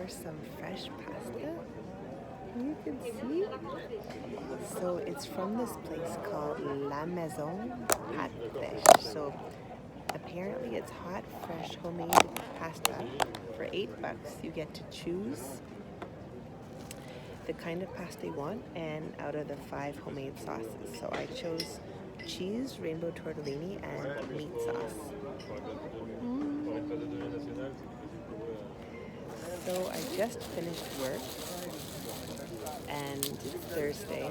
for some fresh pasta. You can see. So it's from this place called La Maison Pâte Fraîche. So apparently it's hot, fresh, homemade pasta. For $8, you get to choose the kind of pasta you want and out of the 5 homemade sauces. So I chose cheese, rainbow tortellini, and meat sauce. So I just finished work and it's Thursday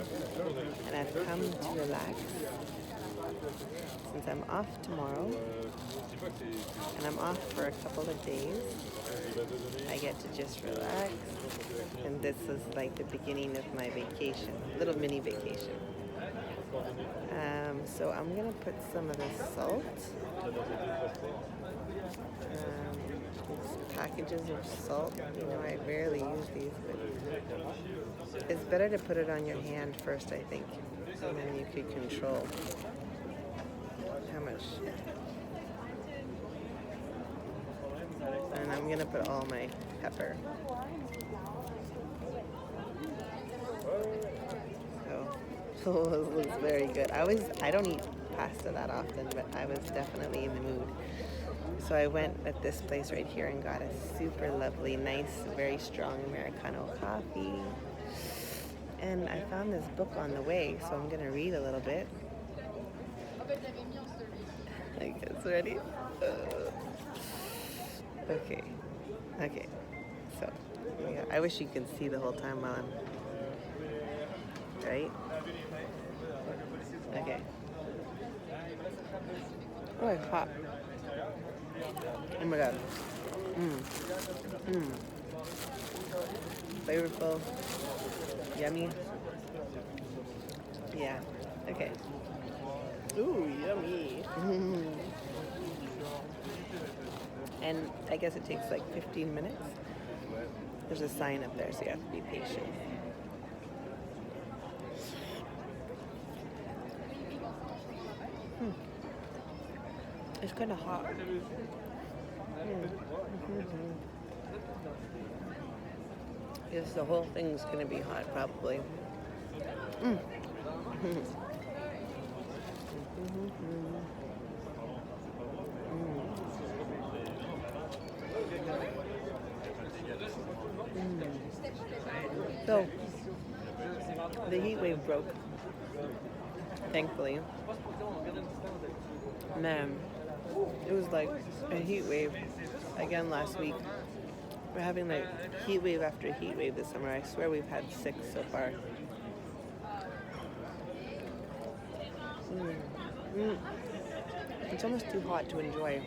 and I've come to relax since I'm off tomorrow and I'm off for a couple of days. I get to just relax and this is like the beginning of my vacation, little mini vacation. So I'm gonna put some of the salt, these packages of salt. You know, I rarely use these, but it's better to put it on your hand first, I think, and then you could control how much. And I'm gonna put all my pepper. So this looks very good. I don't eat pasta that often, but I was definitely in the mood. So I went at this place right here and got a super lovely, nice, very strong Americano coffee. And I found this book on the way, so I'm gonna read a little bit. I guess ready? Okay. So, yeah, I wish you could see the whole time while I'm, right? Okay. Oh, it's hot. Oh my god. Flavorful. Yummy. Yeah. Okay. Ooh, yummy. And I guess it takes like 15 minutes. There's a sign up there, so you have to be patient. It's kind of hot. Yes, the whole thing's going to be hot, probably. So, the heat wave broke, thankfully. Man, it was like a heat wave again last week. We're having like heat wave after heat wave this summer. I swear we've had 6 so far. It's almost too hot to enjoy.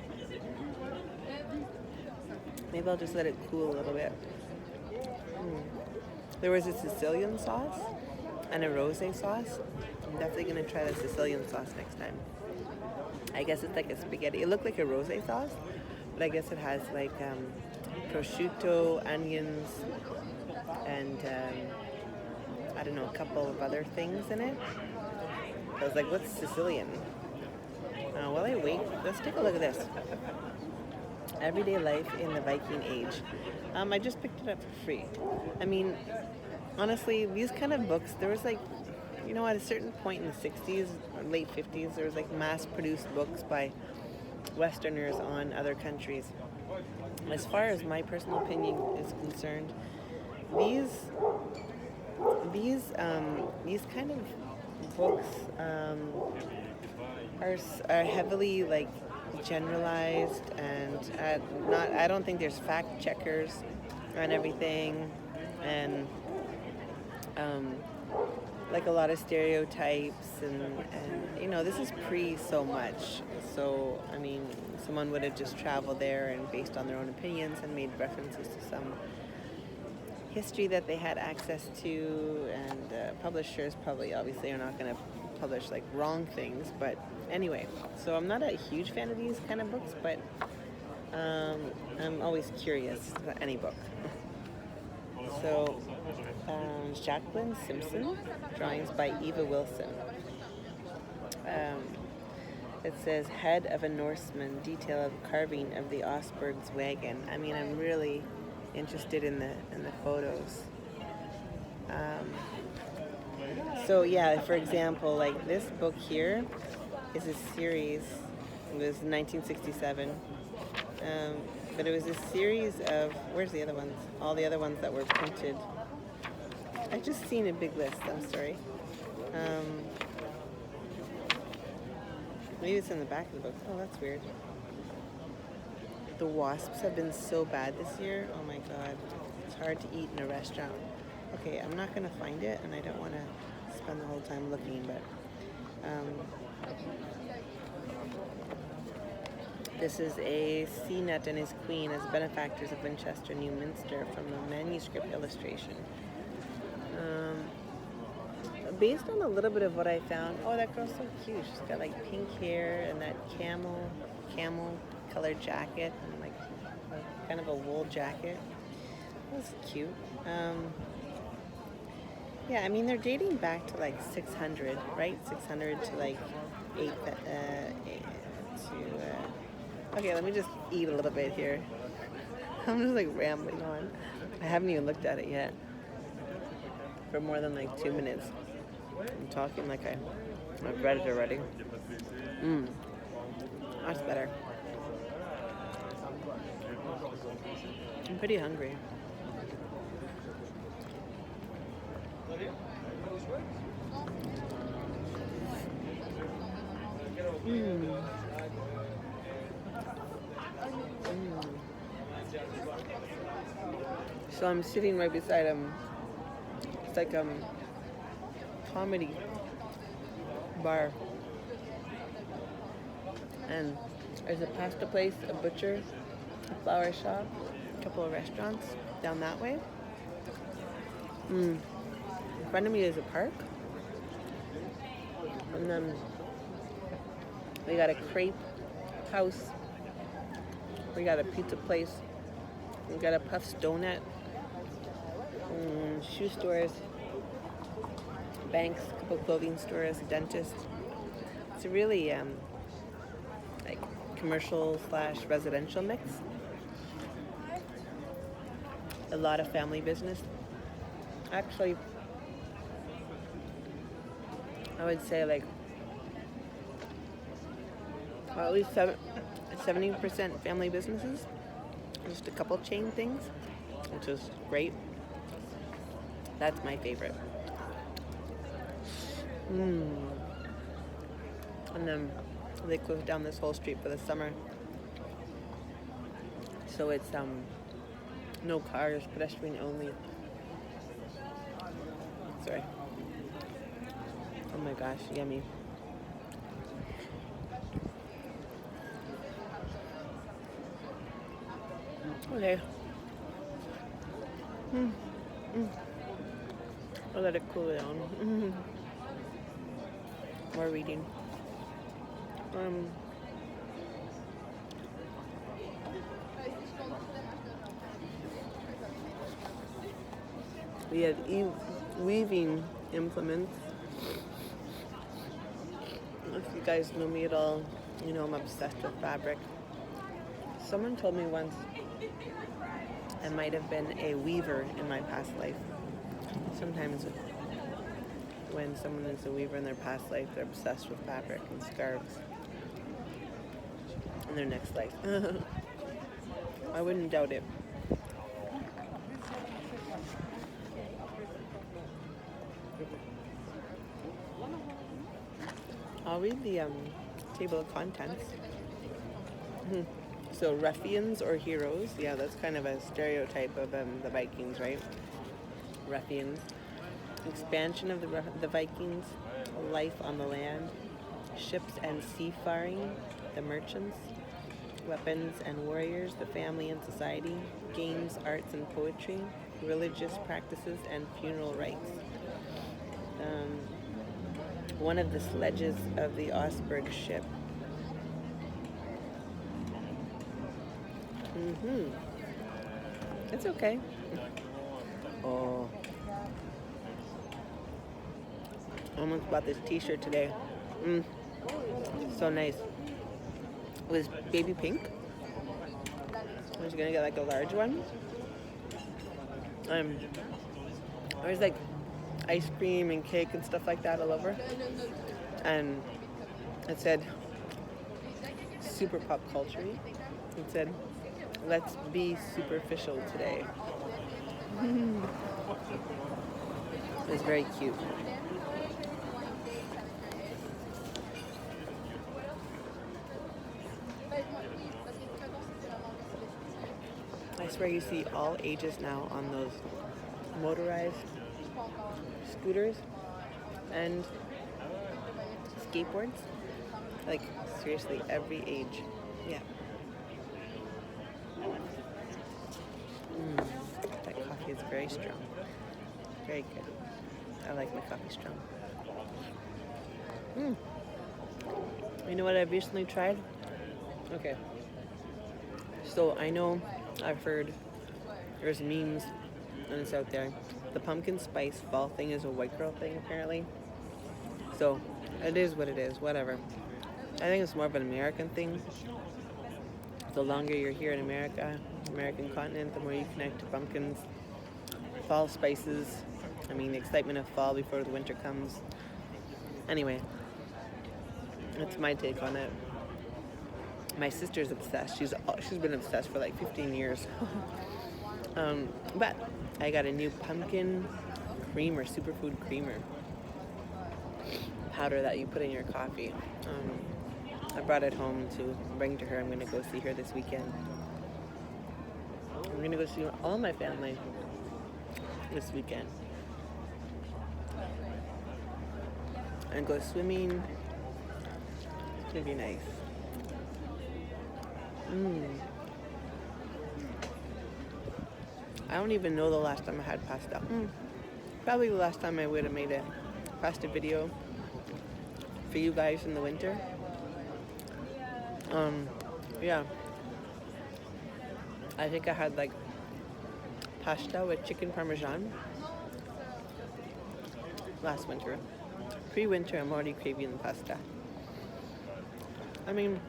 Maybe I'll just let it cool a little bit. There was a Sicilian sauce and a rosé sauce. I'm definitely going to try the Sicilian sauce next time. I guess it's like a spaghetti. It looked like a rosé sauce, but I guess it has like prosciutto, onions, and I don't know, a couple of other things in it. I was like, what's Sicilian? While I wait, let's take a look at this. Everyday Life in the Viking Age. I just picked it up for free. I mean, honestly, these kind of books, there was like, you know, at a certain point in the 60s or late 50s, there was like mass-produced books by Westerners on other countries. As far as my personal opinion is concerned, these kind of books are heavily like generalized and I don't think there's fact checkers on everything, and like a lot of stereotypes and you know, this is pre so much. So I mean, someone would have just traveled there and based on their own opinions and made references to some history that they had access to, and publishers probably obviously are not going to publish like wrong things, but anyway, so I'm not a huge fan of these kind of books, but I'm always curious about any book. So Jacqueline Simpson, drawings by Eva Wilson. It says, head of a Norseman, detail of carving of the Osberg's wagon. I mean, I'm really interested in the photos. So yeah, for example, like this book here is a series. It was 1967, but it was a series of, where's the other ones? All the other ones that were printed. I just seen a big list. I'm sorry. Maybe it's in the back of the book. Oh, that's weird. The wasps have been so bad this year. Oh my god, it's hard to eat in a restaurant. Okay, I'm not gonna find it, and I don't want to spend the whole time looking, but this is a sea nut and his queen as benefactors of Winchester, New Minster, from a manuscript illustration. Based on a little bit of what I found, oh, that girl's so cute. She's got like pink hair and that camel colored jacket and like kind of a wool jacket. That's cute. Yeah, I mean, they're dating back to like 600, right? 600 to like 8 okay, let me just eat a little bit here. I'm just like rambling on. I haven't even looked at it yet for more than like 2 minutes. I'm talking like I've read it already. That's better. I'm pretty hungry. So I'm sitting right beside it's like comedy bar, and there's a pasta place, a butcher, a flower shop, a couple of restaurants down that way. In front of me is a park, and then we got a crepe house, we got a pizza place, we got a Puff's Donut, shoe stores, banks, a couple clothing stores, a dentist. It's a really like commercial / residential mix. A lot of family business. Actually, I would say like at least 70% family businesses. Just a couple chain things, which is great. That's my favorite. And then they closed down this whole street for the summer, so it's no cars, pedestrian only. Sorry. Oh my gosh, yummy. Okay. I'll let it cool down. More reading. We have weaving implements. If you guys know me at all, you know I'm obsessed with fabric. Someone told me once I might have been a weaver in my past life. Sometimes when someone is a weaver in their past life, they're obsessed with fabric and scarves in their next life. I wouldn't doubt it. I'll read the table of contents. So ruffians or heroes, yeah, that's kind of a stereotype of the Vikings, right? Ruffians. Expansion of the Vikings, life on the land, ships and seafaring, the merchants, weapons and warriors, the family and society, games, arts and poetry, religious practices and funeral rites. One of the sledges of the Augsburg ship. It's okay. Oh. I almost bought this t-shirt today. So nice. It was baby pink. I was gonna get like a large one. Um, there's like ice cream and cake and stuff like that all over. And it said super pop culture. It said, let's be superficial today. It was very cute. I swear you see all ages now on those motorized scooters and skateboards. Like, seriously, every age. Yeah. That coffee is very strong. Very good. I like my coffee strong. You know what I've recently tried? Okay. So I know I've heard there's memes and it's out there. The pumpkin spice fall thing is a white girl thing apparently. So it is what it is, whatever. I think it's more of an American thing. The longer you're here in America, American continent, the more you connect to pumpkins, fall spices. I mean, the excitement of fall before the winter comes. Anyway, that's my take on it. My sister's obsessed. She's been obsessed for like 15 years. But I got a new pumpkin creamer, superfood creamer powder that you put in your coffee. I brought it home to bring to her. I'm going to go see her this weekend. I'm going to go see all my family this weekend. And go swimming. It's going to be nice. I don't even know the last time I had pasta. Probably the last time I would have made a pasta video for you guys in the winter. Yeah. I think I had like pasta with chicken parmesan last winter. Pre-winter, I'm already craving the pasta. I mean,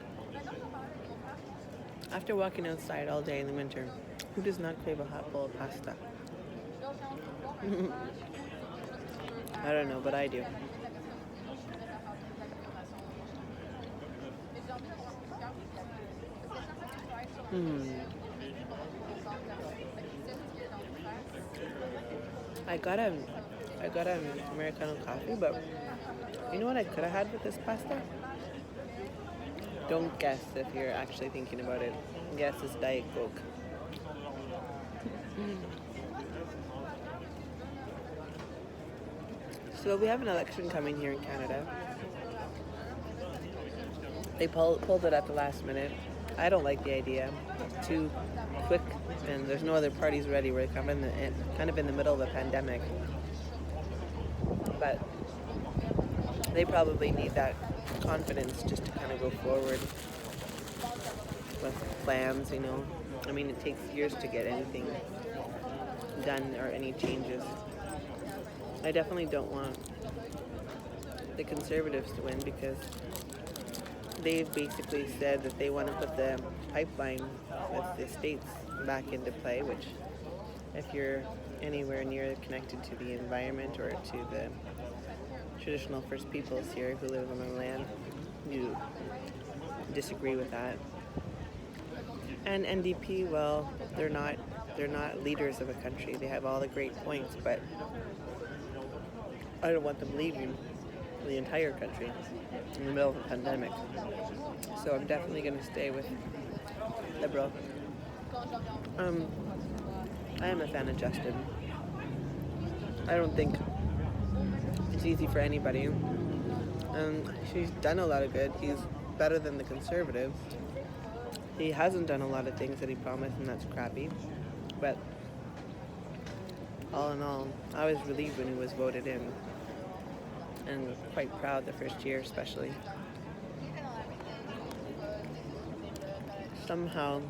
after walking outside all day in the winter, who does not crave a hot bowl of pasta? I don't know, but I do. I got an Americano coffee, but you know what I could have had with this pasta? Don't guess if you're actually thinking about it. Guess it's Diet Coke. So we have an election coming here in Canada. They pulled it at the last minute. I don't like the idea. It's too quick, and there's no other parties ready. We're kind of in the middle of a pandemic. But they probably need that confidence just to kind of go forward with plans, you know. I mean, it takes years to get anything done or any changes. I definitely don't want the Conservatives to win because they've basically said that they want to put the pipeline with the states back into play, which if you're anywhere near connected to the environment or to the traditional First Peoples here who live on the land, you disagree with that. And NDP, well, they're not leaders of a country. They have all the great points, but I don't want them leading the entire country in the middle of a pandemic. So I'm definitely going to stay with Liberal. I am a fan of Justin. I don't think it's easy for anybody. He's done a lot of good. He's better than the Conservatives. He hasn't done a lot of things that he promised, and that's crappy. But all in all, I was relieved when he was voted in, and quite proud the first year especially. Somehow,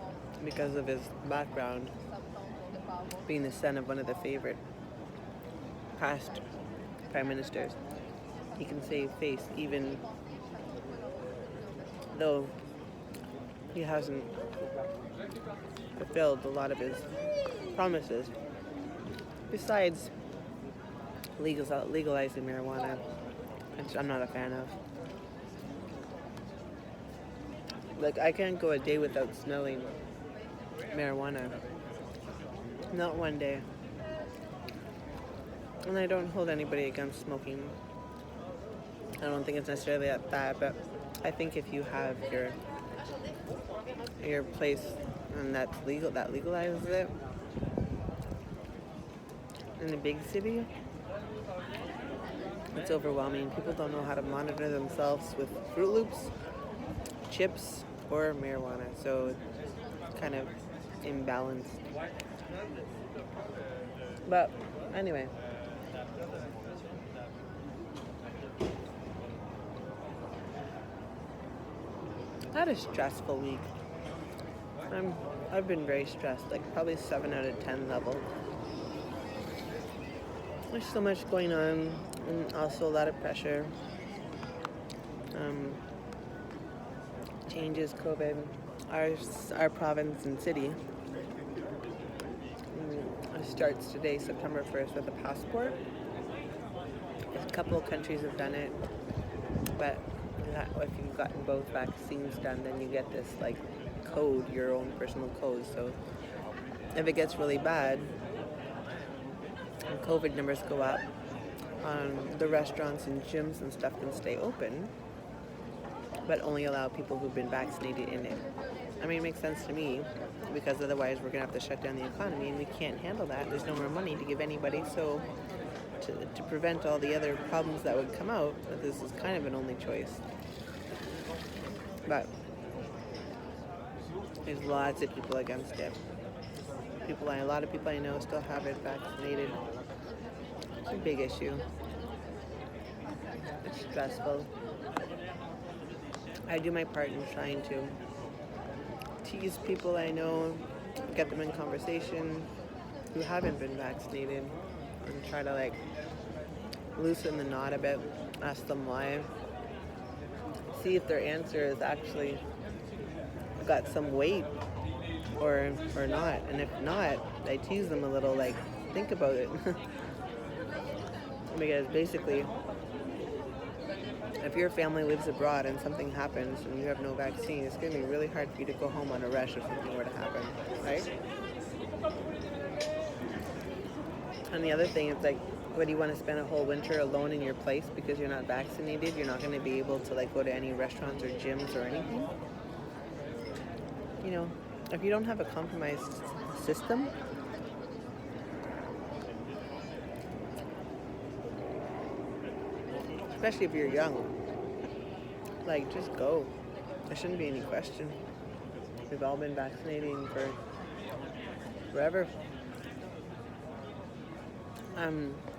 because of his background, being the son of one of the favorite past prime ministers, he can save face even though he hasn't fulfilled a lot of his promises. Besides legalizing marijuana, which I'm not a fan of. Like, I can't go a day without smelling marijuana. Not one day. And I don't hold anybody against smoking. I don't think it's necessarily that bad, but I think if you have your place and that's legal, that legalizes it in a big city, it's overwhelming. People don't know how to monitor themselves with Fruit Loops, chips, or marijuana, so it's kind of imbalanced. But anyway, I had a stressful week. I've been very stressed, like probably 7 out of 10 level. There's so much going on, and also a lot of pressure. Changes, COVID, our province and city. Starts today, September 1st, with a passport. A couple of countries have done it, but if you've gotten both vaccines done, then you get this like code, your own personal code. So if it gets really bad and COVID numbers go up, the restaurants and gyms and stuff can stay open, but only allow people who've been vaccinated in it. I mean, it makes sense to me, because otherwise we're going to have to shut down the economy, and we can't handle that. There's no more money to give anybody, so to prevent all the other problems that would come out, this is kind of an only choice. But there's lots of people against it. A lot of people I know still haven't vaccinated. It's a big issue. It's stressful. I do my part in trying to tease people I know, get them in conversation who haven't been vaccinated, and try to like loosen the knot a bit, ask them why, see if their answer is actually got some weight or not, and if not, I tease them a little, like, think about it. Because basically, if your family lives abroad and something happens and you have no vaccine, it's going to be really hard for you to go home on a rush if something were to happen, right? And the other thing is, like, what do you want to spend a whole winter alone in your place because you're not vaccinated? You're not going to be able to, like, go to any restaurants or gyms or anything. You know, if you don't have a compromised system, especially if you're young, like, just go. There shouldn't be any question. We've all been vaccinating for forever.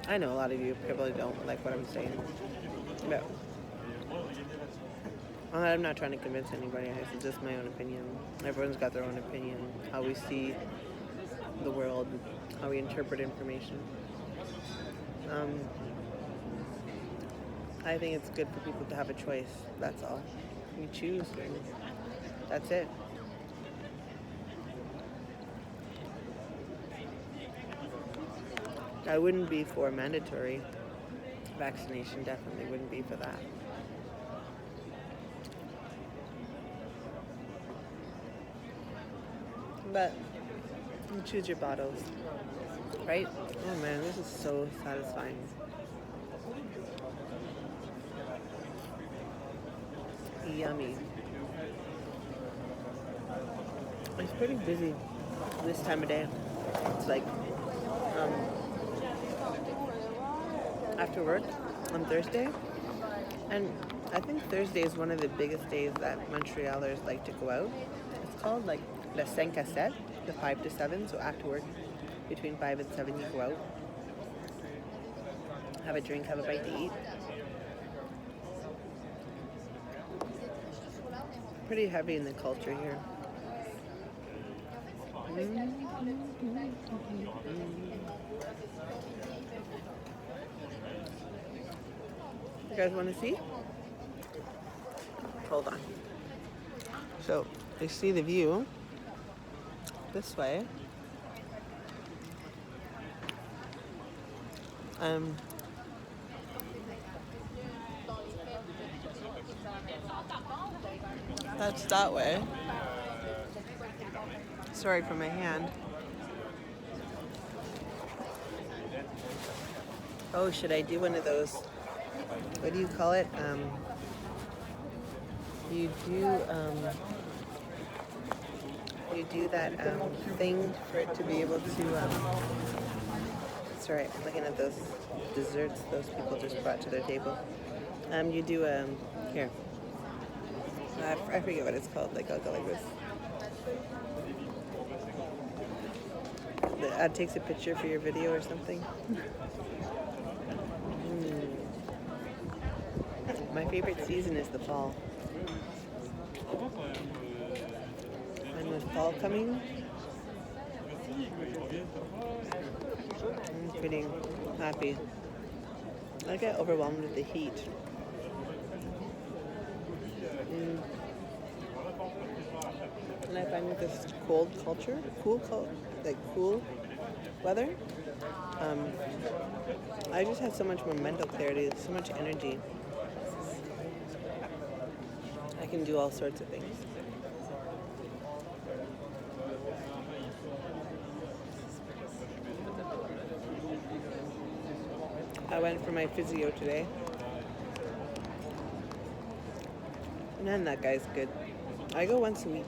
I know a lot of you probably don't like what I'm saying, but I'm not trying to convince anybody. It's just my own opinion. Everyone's got their own opinion, how we see the world, how we interpret information. I think it's good for people to have a choice. That's all. You choose, and that's it. I wouldn't be for mandatory vaccination. Definitely wouldn't be for that. But you choose your bottles, right? Oh man, this is so satisfying. Yummy. It's pretty busy this time of day. It's like after work on Thursday, and I think Thursday is one of the biggest days that Montrealers like to go out. It's called like le 5 à 7, the 5 to 7. So after work, between 5 and 7, you go out, have a drink, have a bite to eat. Pretty heavy in the culture here. You guys want to see? Hold on. So, you see the view this way. Um, that's that way. Sorry for my hand. Oh, should I do one of those? What do you call it? You do that thing for it to be able to. Sorry, I'm looking at those desserts those people just brought to their table. You do here. I forget what it's called. Like I'll go like this. The ad takes a picture for your video or something. My favorite season is the fall. And with fall coming, I'm pretty happy. I get overwhelmed with the heat. And I find with this cold culture, cool weather, I just have so much more mental clarity, so much energy. I can do all sorts of things. I went for my physio today. Man, that guy's good. I go once a week.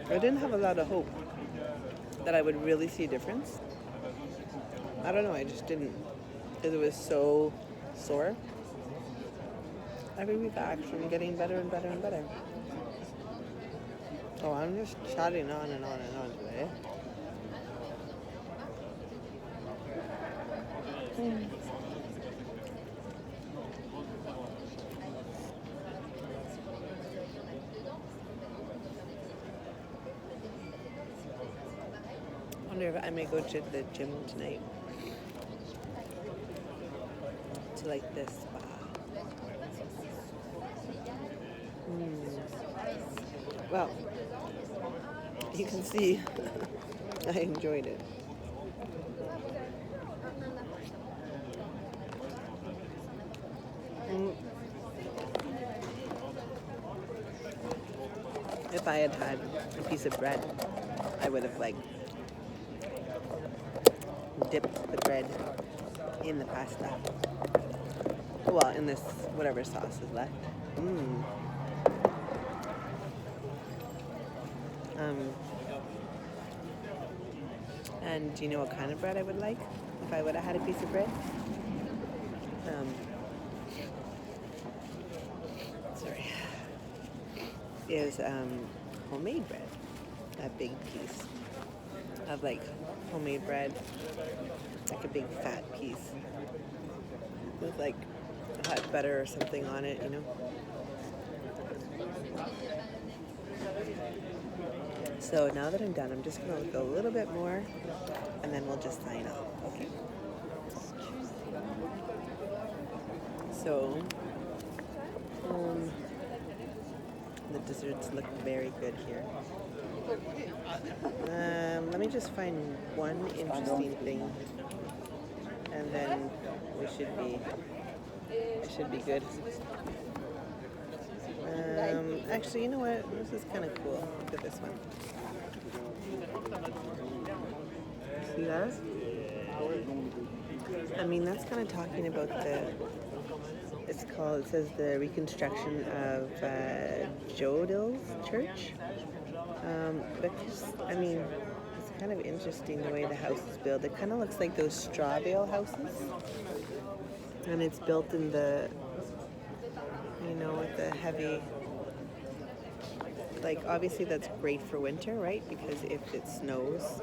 I didn't have a lot of hope that I would really see a difference. I don't know, I just didn't. Because it was so sore. Every week I actually am getting better and better and better. Oh, I'm just chatting on and on and on today. I wonder if I may go to the gym tonight. To like this spa. Well, you can see I enjoyed it. If I had had a piece of bread, I would have like dipped the bread in the pasta. Well, in this whatever sauce is left. And do you know what kind of bread I would like if I would have had a piece of bread? Is homemade bread. A big piece of like homemade bread, like a big fat piece with like hot butter or something on it, you know. So now that I'm done, I'm just gonna look a little bit more and then we'll just sign off, okay? So, the desserts look very good here. Let me just find one interesting thing and then it should be good. Actually, you know what? This is kind of cool. Look at this one. See that? I mean, that's kind of talking about it says the reconstruction of Jodil's church. But just, I mean, it's kind of interesting the way the house is built. It kind of looks like those straw bale houses. And it's built in the, with the heavy, like obviously that's great for winter, right? Because if it snows,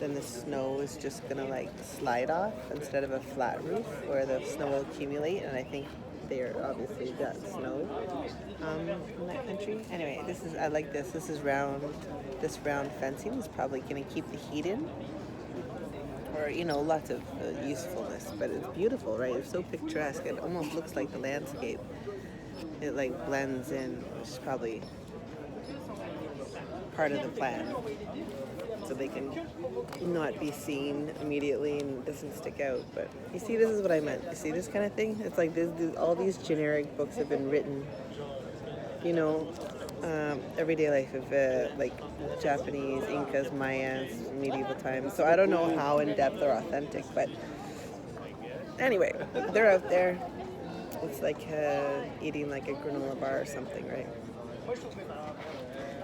then the snow is just gonna like slide off instead of a flat roof where the snow will accumulate. And I think they're obviously got snow in that country. Anyway, I like this. This is round. This round fencing is probably gonna keep the heat in. Or, lots of usefulness, but it's beautiful, right? It's so picturesque. It almost looks like the landscape. It like blends in, which is probably part of the plan. so they can not be seen immediately and it doesn't stick out. But you see, this is what I meant. You see this kind of thing? It's like all these generic books have been written, everyday life of like Japanese, Incas, Mayas, medieval times. So I don't know how in depth or authentic, but anyway, they're out there. It's like eating like a granola bar or something, right?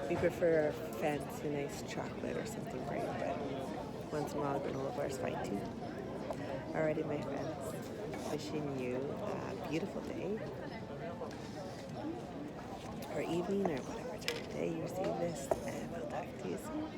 We prefer a fancy, nice chocolate or something great, but once in a while, granola bar is fine too. Alrighty, my friends, wishing you a beautiful day or evening or whatever time of day you receive this, and we'll talk to you soon.